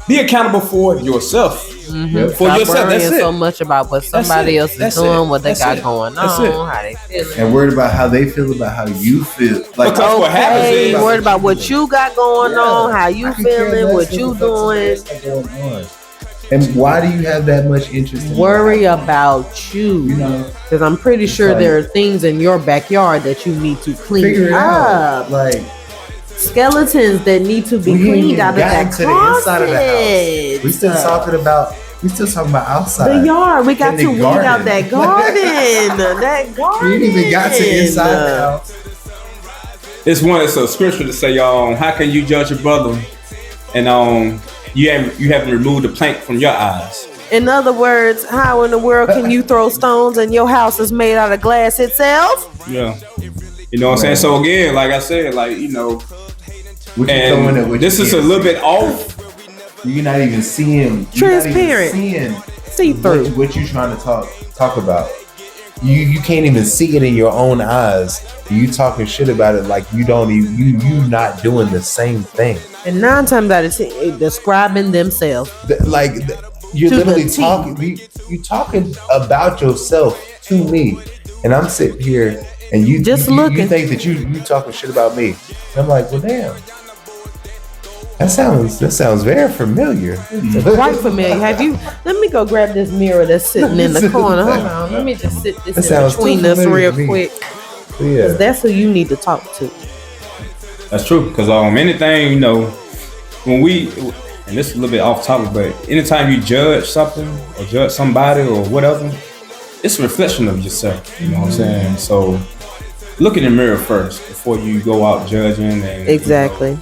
be accountable for yourself. Yep. For Stop yourself, worrying that's it. so much about what somebody it. else is That's doing, it. what they That's got it. going That's on, it. how they feeling. And worried about how they feel about how you feel. Like, Because what happens Okay, is- worried about what you got going on, how you I could care feeling, less what what you the fuck somebody doing. else got going on. And why do you have that much interest in Worry what about you. You know, Because I'm pretty sure like- there are things in your backyard that you need to clean figure it up. out. Like, Skeletons that need to be we ain't cleaned even out of gotten that to the inside of the house. closet. We still talking about outside. The yard. We got And to the weed garden. out that garden. That garden. We ain't even got to inside the house. It's a scripture to say, how can you judge your brother, and you haven't removed the plank from your eyes. In other words, how in the world can you throw stones and your house is made out of glass itself? Yeah, you know what I'm saying. So again, like I said, like you know, We can go in there and with this you is a can't little see. bit off. You're not even seeing. Transparent. You're not even See seeing through. what you trying to talk about. You can't even see it in your own eyes. You talking shit about it like you don't even you not doing the same thing. And 9 times out of 10, describing themselves. You're To the literally T. talking. You talking about yourself to me, and I'm sitting here, and you Just you looking. think that you talking shit about me. And I'm like, well, damn. That sounds very familiar. Quite familiar. Have you? Let me go grab this mirror that's sitting in the corner. Hold on. Let me just sit this That in sounds between too us familiar real to me. quick. Yeah. Because that's who you need to talk to. That's true. Because anything, you know, when we, and this is a little bit off topic, but anytime you judge something or judge somebody or whatever, it's a reflection of yourself. You know what I'm saying? So look in the mirror first before you go out judging. And Exactly.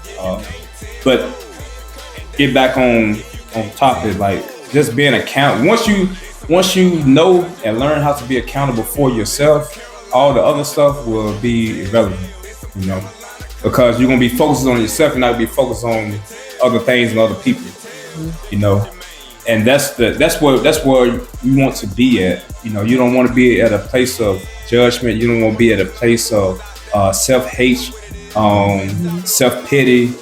But get back on topic, like just being accountable. Once you know and learn how to be accountable for yourself, all the other stuff will be irrelevant. You know, because you're gonna be focused on yourself and not be focused on other things and other people. You know, and that's where you want to be at. You know, you don't want to be at a place of judgment. You don't want to be at a place of self-hate, self-pity.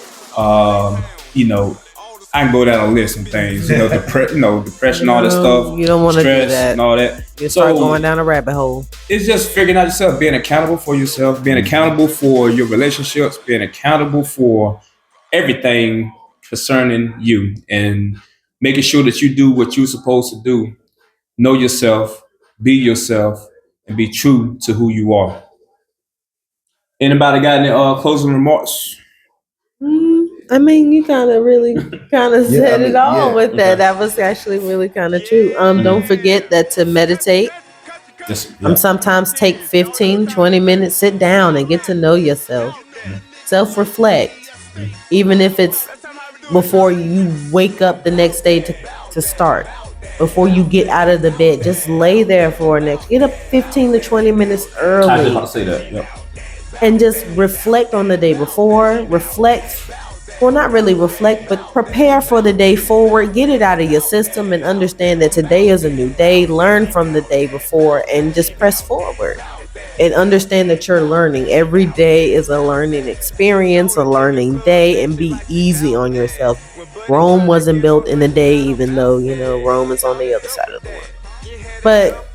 You know, I can go down a list of things. You know, depression, all that stuff. You don't want to do stress that. and all that. You start going down a rabbit hole. It's just figuring out yourself, being accountable for yourself, being accountable for your relationships, being accountable for everything concerning you, and making sure that you do what you're supposed to do. Know yourself, be yourself, and be true to who you are. Anybody got any closing remarks? I mean, you kind of said it all with that. Okay. That was actually really kind of true. Don't forget that to meditate. Sometimes take 15, 20 minutes, sit down and get to know yourself. Self-reflect. Even if it's before you wake up the next day to start. Before you get out of the bed, just lay there get up 15 to 20 minutes early. I just want to say that. Yep. And just reflect on the day before. Not really reflect, but prepare for the day forward. Get it out of your system and understand that today is a new day. Learn from the day before and just press forward. And understand that you're learning. Every day is a learning experience, a learning day, and be easy on yourself. Rome wasn't built in a day, even though, you know, Rome is on the other side of the world. But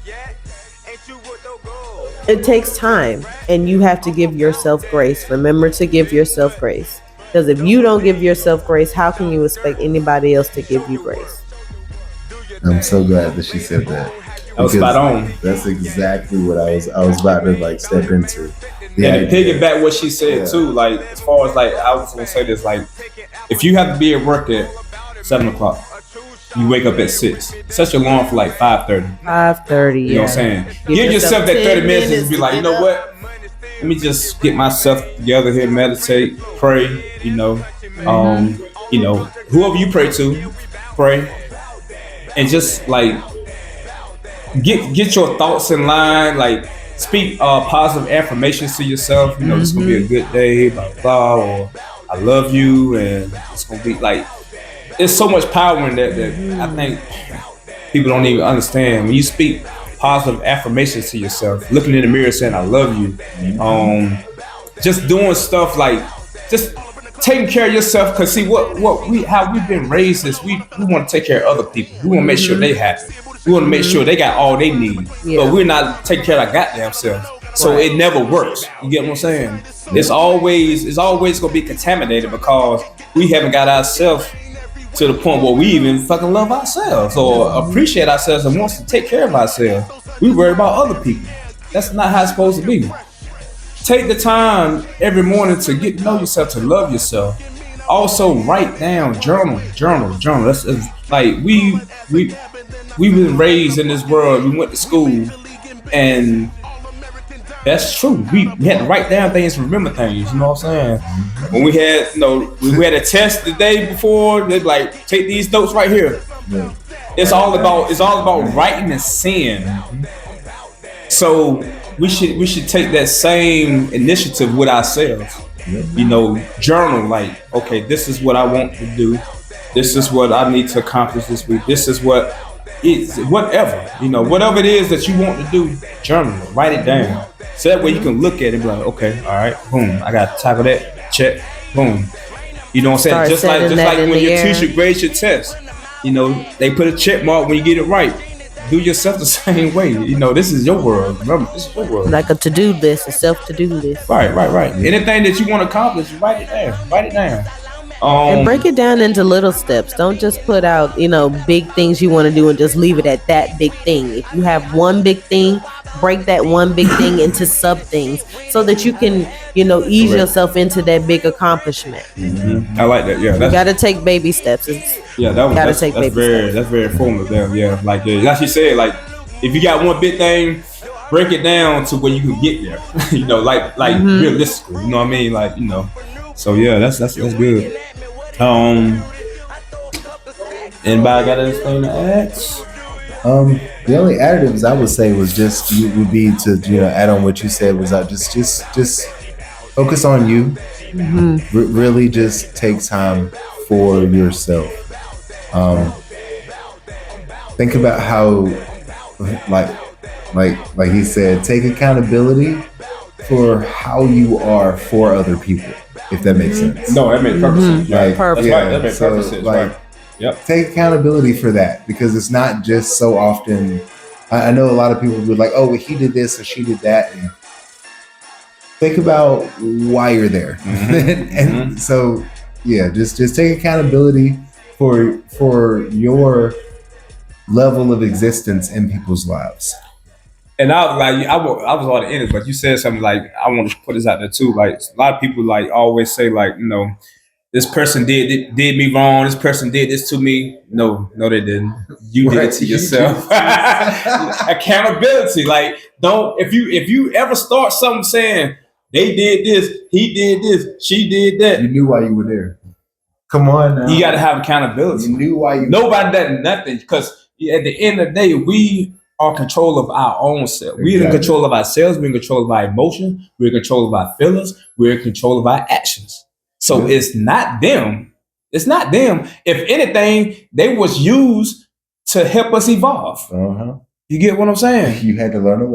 it takes time, and you have to give yourself grace. Remember to give yourself grace. Because if you don't give yourself grace, how can you expect anybody else to give you grace? I'm so glad that she said that. That was spot on. That's exactly what I was about to step into. And to piggyback what she said too, like as far as I was gonna say this, like if you have to be at work at 7:00, you wake up at 6. Set your alarm for 5:30. 5:30. You know what I'm saying? Give yourself that 30 minutes and be like, you know what? Let me just get myself together here, meditate, pray. You know, whoever you pray to, pray, and just get your thoughts in line. Speak positive affirmations to yourself. You know, this is gonna be a good day, blah blah, or I love you, and it's gonna be there's so much power in that I think people don't even understand. When you speak positive affirmations to yourself, looking in the mirror saying I love you, just doing stuff just taking care of yourself, because see how we've been raised is we want to take care of other people. We want to make sure they happy. We want to make sure they got all they need, but we're not taking care of our goddamn selves. So it never works. You get what I'm saying? It's always gonna be contaminated because we haven't got ourselves to the point where we even fucking love ourselves or appreciate ourselves and wants to take care of ourselves. We worry about other people. That's not how it's supposed to be. Take the time every morning to get to know yourself, to love yourself. Also write down, journal. That's like we've been raised in this world. We went to school, and that's true. We had to write down things, remember things. You know what I'm saying? When we had, we had a test the day before. They'd like, take these notes right here. It's all about writing and seeing. So we should take that same initiative with ourselves. Journal, like, okay, this is what I want to do. This is what I need to accomplish this week. This is what it's whatever it is that you want to do. Journal it, write it down. So that way you can look at it and be like, okay, all right, boom, I got to tackle that, check, boom. You know what I'm saying? Just like when your teacher grades your test, they put a check mark when you get it right. Do yourself the same way. This is your world. Remember, this is your world. Like a to-do list, a self-to-do list. Right. Anything that you want to accomplish, write it down. And break it down into little steps. Don't just put out, big things you want to do and just leave it at that big thing. If you have one big thing, break that one big thing into sub things so that you can, ease yourself into that big accomplishment. Mm-hmm. I like that. Yeah, you got to take baby steps. That's very informative. There, yeah. Like you said, like if you got one big thing, break it down to where you can get there. like realistically. You know what I mean? Like So yeah, that's good. Anybody got anything to add? The only additives I would say would be to add on what you said was just focus on you. Really just take time for yourself. Think about how like he said, take accountability for how you are for other people. If that makes sense. No, that makes perfect sense. Perfect. That's right. That makes perfect sense. Right. Yep. Take accountability for that, because it's not just so often. I know a lot of people will be like, "Oh, well, he did this or she did that." And think about why you're there, and so just take accountability for your level of existence in people's lives. And I was on the end, but you said something like, I want to put this out there too. Like a lot of people like always say like, this person did me wrong. This person did this to me. No, they didn't. You did it to yourself. Accountability. Like if you ever start something saying they did this, he did this, she did that. You knew why you were there. Come on now. You got to have accountability. You knew why you. Nobody did nothing, because at the end of the day, we are in control of our own self. We're in control of ourselves. We're in control of our emotions. We're in control of our feelings. We're in control of our actions. So it's not them. It's not them. If anything, they was used to help us evolve. You get what I'm saying? You had to learn a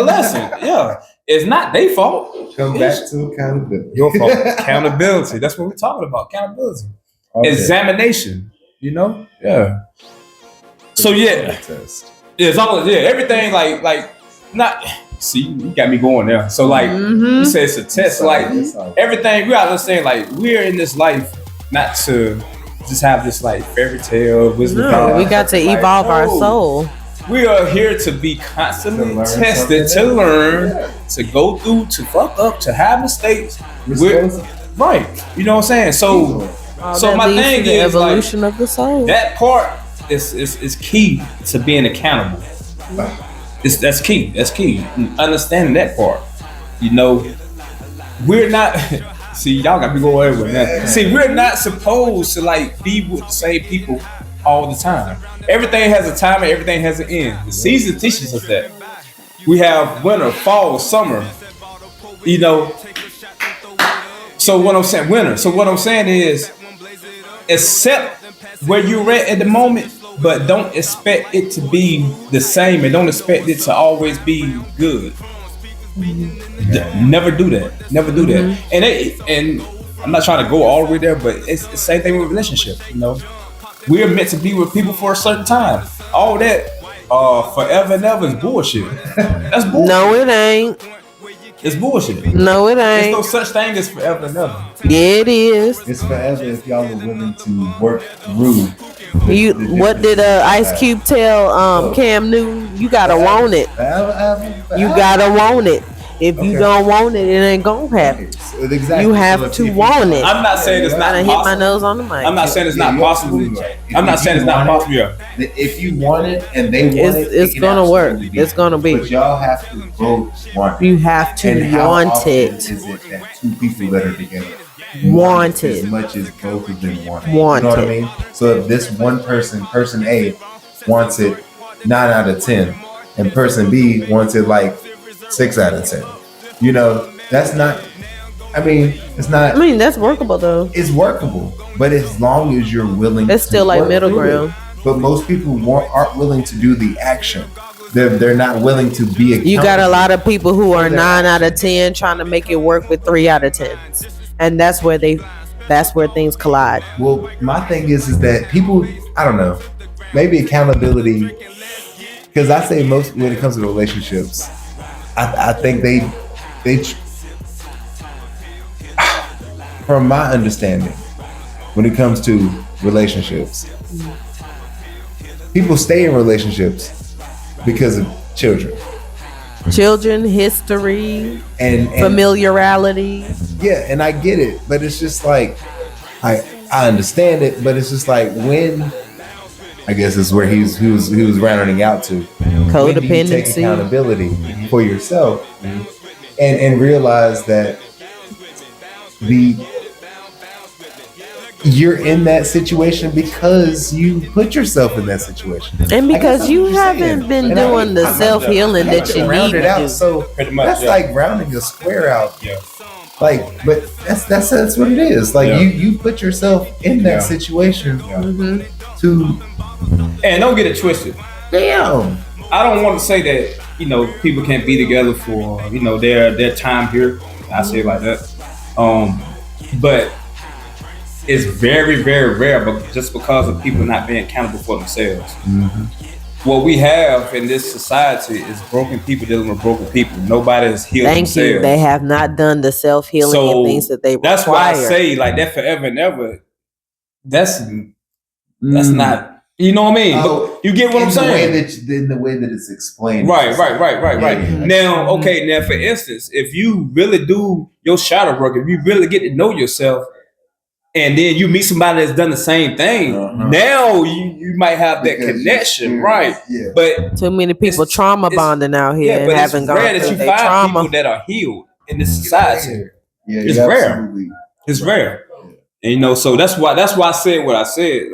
lesson. Yeah. It's not their fault. Come back to accountability. Your fault. Accountability. That's what we're talking about. Accountability. Okay. Examination. Yeah. So yeah. It's all everything like not. See, you got me going there. So like you said, it's a test. Like everything, we gotta understand. Like we're in this life not to just have this like fairy tale wisdom. No, we got to evolve our soul. We are here to be constantly tested, to learn, to go through, to fuck up, to have mistakes. Right. You know what I'm saying? So my thing is the evolution of the soul. That part is key to being accountable. That's key. That's key. Understanding that part. We're not. See, y'all got me going everywhere now. See, we're not supposed to like be with the same people all the time. Everything has a time and everything has an end. The season teaches us that. We have winter, fall, summer. So what I'm saying, winter. So what I'm saying is, accept where you're at the moment, but don't expect it to be the same, and don't expect it to always be good. Never do that. And I'm not trying to go all the way there, but it's the same thing with relationships. You know, we're meant to be with people for a certain time. All that forever and ever is bullshit. That's bullshit. No, it ain't. It's bullshit. No, it There's no ain't. such thing as forever and ever. Yeah, it is. It's forever if y'all were willing to work through. What did Ice Cube tell Cam Newton? You gotta want it. You gotta want it. If you don't want it, it ain't gonna happen. Exactly. You have to want it. I'm not saying it's not I hit possible. my nose on the mic. I'm not saying it's not possible. I'm not saying it's not possible. Yeah. If you want it and they want It's gonna work. It's gonna be. But y'all have to both want it. You have to And how want often it. is it that two people that are together Want as it. much as both of them want it? Want you know what it. I mean? So if this one person A, wants it 9 out of 10, and person B wants it like 6 out of 10, you know, that's not. It's not. I mean, that's workable though. It's workable, but as long as you're willing, It's still to like work middle through ground. it. But most people aren't willing to do the action. They're not willing to be accountable. You got a lot of people who are 9 out of 10 trying to make it work with 3 out of 10s, and that's where things collide. Well, my thing is that people, I don't know, maybe accountability, because I say most when it comes to relationships, I think they from my understanding, when it comes to relationships, people stay in relationships because of children. Children, history, And familiarity. yeah, and I get it, but it's just like I understand it, but it's just like when I guess is where he was rounding out to. When do you take Codependency. accountability for yourself and realize that you're in that situation because you put yourself in that situation. And because I guess you that's what you're haven't saying. been And doing the self-healing that you round need it to out. do. So Pretty much, that's yeah. like rounding a square out. Yeah. Like, but that's what it is. Like Yeah. you put yourself in that Yeah. situation Mhm. to And don't get it twisted. damn. I don't want to say that people can't be together for their time here. I say it like that. But it's very, very rare, but just because of people not being accountable for themselves. What we have in this society is broken people dealing with broken people. Nobody is healed Thank themselves. you. They have not done the self-healing So and things that they require. that's why I say like that forever and ever. That's not. You know what I mean? Oh, But you get what I'm saying? In the way that it's explained. Right. Yeah. Now, for instance, if you really do your shadow work, if you really get to know yourself, and then you meet somebody that's done the same thing, now you might have that Because connection, you're right? Yeah. But Too many people trauma bonding out here and but haven't it's gone rare that through you their find trauma. people that are healed in this society. Yeah, It's you're rare. absolutely It's rare, and so that's why I said what I said.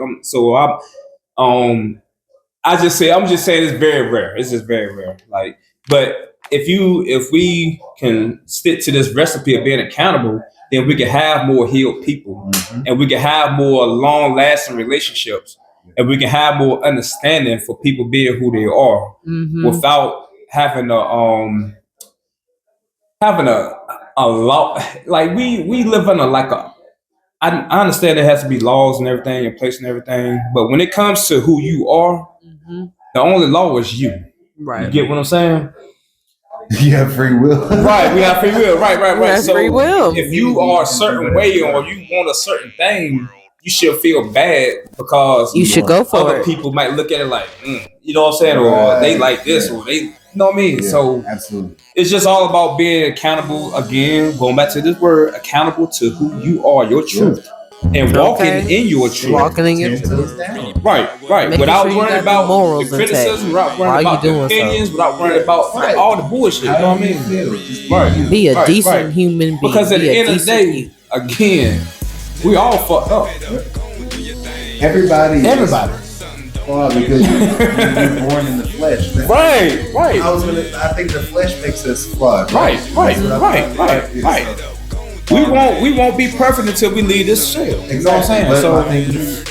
I'm just saying it's very rare. It's just very rare. Like, but if we can stick to this recipe of being accountable, then we can have more healed people, and we can have more long-lasting relationships, and we can have more understanding for people being who they are, without having a lot. Like we live in I understand there has to be laws and everything in place and everything, but when it comes to who you are, the only law is you. Right. You get what I'm saying? You have free will. Right, we have free will. Right. have So free will. if you are a certain way or you want a certain thing, you should feel bad because You should go for other it. people might look at it like, you know what I'm saying, or they like this, or they, you know what I mean. Yeah, So absolutely. it's just all about being accountable. Again, going back to this word, accountable to who you are, your truth, and walking Okay. in your truth. Walking in your 10 toes down. Right. Making Without sure you worrying got about the morals the intact criticism, without while worrying you about the doing opinions, without worrying about Right. all the bullshit. You know what I mean? Right. Be a Right, decent right. human being. Because at Be the a end of the decent day, you. again, we all fucked up. Everybody. Everybody. Well, because you're born in the flesh. Right. I think the flesh makes us flawed. Right. Yeah, so- We won't be perfect until we leave this shell. You know what I'm saying? But So my thing is,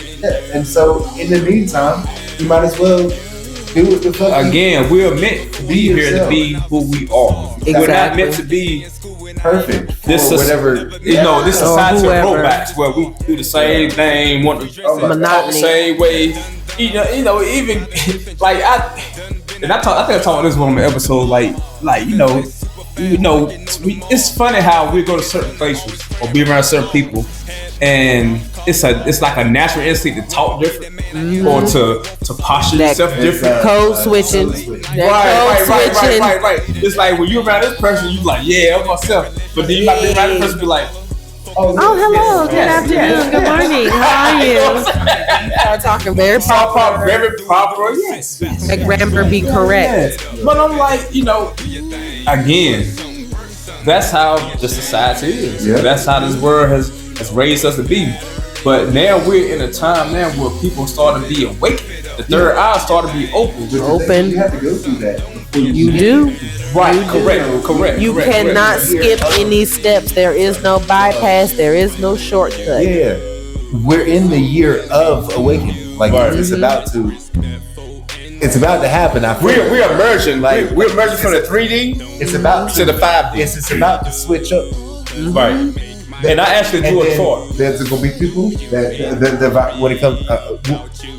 and so in the meantime, you might as well do what the fuck. again, we're meant to be here to be who we are. We're not Exactly. meant to be perfect for This is whatever. this Or society of whoever. rollbacks where we do the same thing, want to talk the Monotony. same way. Even like I think I talked about this one on the episode. It's funny how we go to certain places or be around certain people, and it's like a natural instinct to talk different or to posture That yourself different. Code switching. Right. It's like when you're around this person, you like, yeah, I'm myself. But then you might be around this person, be like, Oh, hello. Good afternoon. Good morning. How are you? Start talking very proper. very proper. Yes. Like grammar be correct. But I'm like, again, that's how the society is. Yeah. That's how this world has raised us to be. But now we're in a time now where people start to be awakened. The third eye start to be open. Open. You have to go through that. You do. Right, correct. You cannot skip any steps. There is no bypass. There is no shortcut. Yeah, we're in the year of awakening. Like it's about to happen. I feel We're emerging. Like we're emerging from the 3D it's about to the 5D. It's about to switch up. Right. And I actually do a chart. There's gonna be people that when it comes.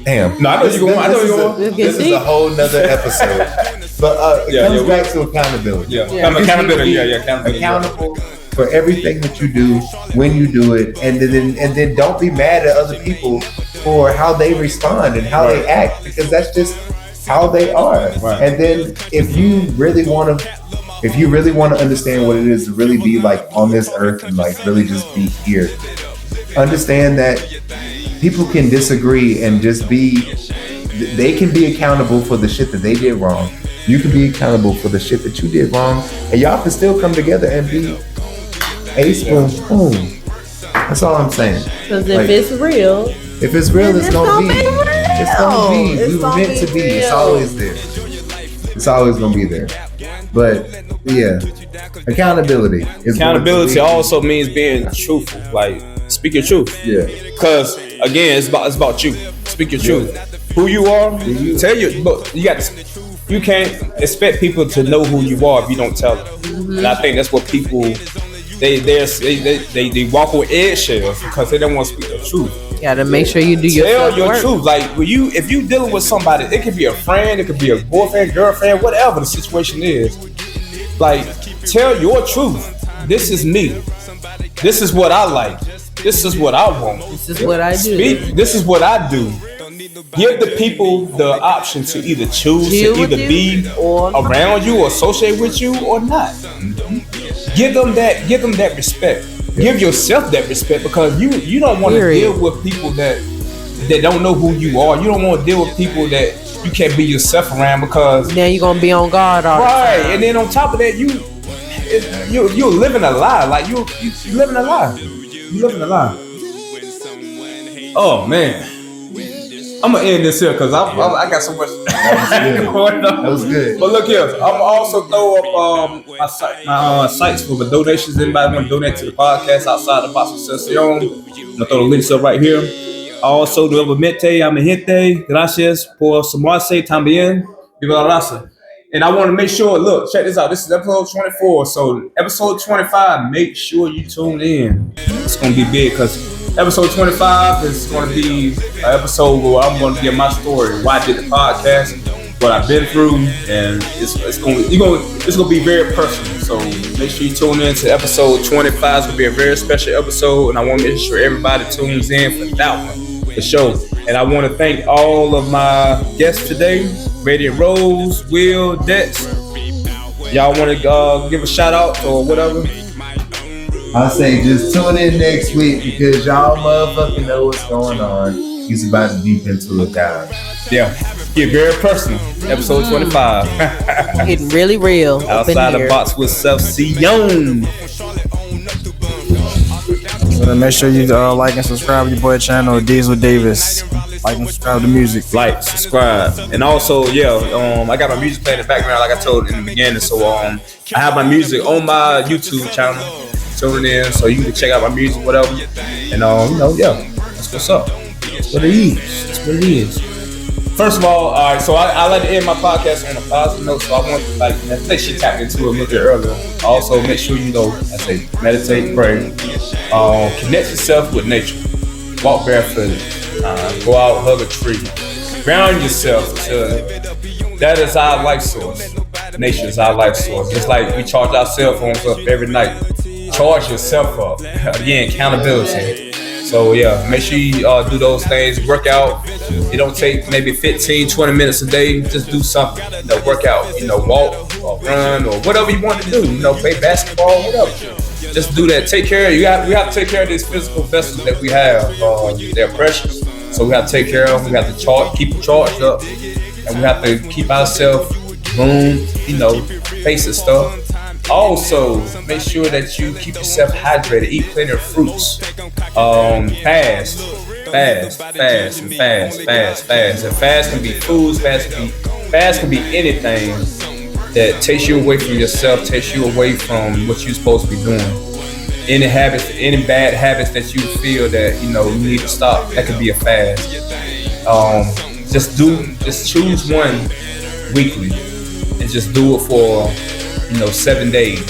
Damn. No, I know you're going. I know you're going. This is a whole nother episode. But it comes back to accountability. Accountability. Accountability. Accountable for everything that you do when you do it, and then don't be mad at other people for how they respond and how they act, because that's just how they are. Right. And then if you really want to understand what it is to really be like on this earth and like really just be here, understand that people can disagree and they can be accountable for the shit that they did wrong. You can be accountable for the shit that you did wrong, and y'all can still come together and be a spoon. That's all I'm saying. Because if it's real, it's gonna be. It's gonna be. We were meant to be. It's always there. It's always gonna be there. But yeah, accountability. Accountability also means being truthful. Like speak your truth. Yeah. Because again, it's about you. Speak your truth. Who you are. Tell you. But you can't expect people to know who you are if you don't tell them. And I think that's what people they walk with eggshells because they don't want to speak the truth. you gotta make sure you do your Tell your work. truth. Like if you dealing with somebody, it could be a friend, it could be a boyfriend, girlfriend, whatever the situation is. Like tell your truth. This is me. This is what I like. This is what I want. This is what I do. Speak. This is what I do. Give the people the option to either choose Deal to with either you be or around you or associate with you or not. Give them that respect. Give yourself that respect, because you don't want to Period. deal with people that don't know who you are. You don't want to deal with people that you can't be yourself around, because Now you're gonna be on guard all the right. time. And then on top of that, you're living a lie. Like you living a lie. You living a lie. Oh man. I'm gonna end this here because I got so much going on. That was good. But look here, I'm also throw up my sites for the donations. Anybody want to donate to the podcast outside the box with Siyon? I'm gonna throw the links up right here. Also, nuevamente, I'm gente. Gracias por sumarse también. Viva la raza. And I want to make sure, look, check this out. This is episode 24. So episode 25, make sure you tune in. It's gonna be big because episode 25 is going to be an episode where I'm going to give my story, why I did the podcast, what I've been through, and it's going to be very personal. So make sure you tune in to episode 25. It's going to be a very special episode, and I want to make sure everybody tunes in for that one, the show. And I want to thank all of my guests today, Radiant Rose, Will, Dex. Y'all want to give a shout out or whatever? I say just tune in next week because y'all motherfucking know what's going on. He's about to deep into it, guys. Yeah, get very personal. Episode 25. Getting really real. Outside the box with Seth, Siyon. So make sure you like and subscribe to your boy channel, Diesel Davis. Like and subscribe to music. Like, subscribe, and also, I got my music playing in the background, like I told in the beginning. So, I have my music on my YouTube channel. Tune in so you can check out my music, whatever. And that's what's up. That's what it is. That's what it is. First of all right, so I like to end my podcast on a positive note. So I want to I think she tapped into it a little bit earlier. Also, make sure I say meditate, pray, connect yourself with nature, walk barefooted, go out, hug a tree, ground yourself to that is our life source. Nature is our life source. Just like we charge our cell phones up every night. Charge yourself up. Again, accountability. So yeah, make sure you do those things. Work out. It don't take maybe 15, 20 minutes a day. Just do something. Work out. Walk or run or whatever you want to do. Play basketball, whatever. Just do that. Take care. We have to take care of these physical vessels that we have. They're precious. So we have to take care of them. We have to keep them charged up. And we have to keep ourselves groomed, basic stuff. Also, make sure that you keep yourself hydrated. Eat plenty of fruits. Fast. And fast can be foods. Fast can be anything that takes you away from yourself, takes you away from what you're supposed to be doing. Any habits, any bad habits that you feel that you need to stop, that could be a fast. Just choose one weekly and just do it for 7 days.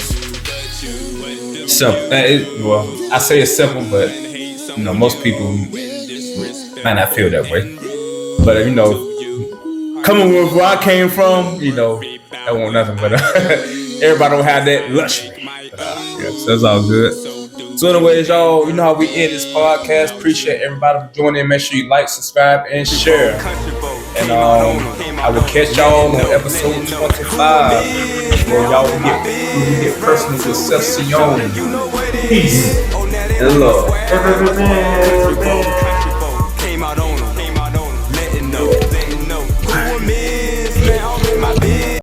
Simple. I say it's simple, but most people might not feel that way. But coming from where I came from, I want nothing but everybody don't have that luxury. So that's all good. So anyways, y'all, you know how we end this podcast. Appreciate everybody for joining. Make sure you like, subscribe, and share. And I will catch y'all on episode 25, where y'all will get personal with Seth, Siyon. Peace and love.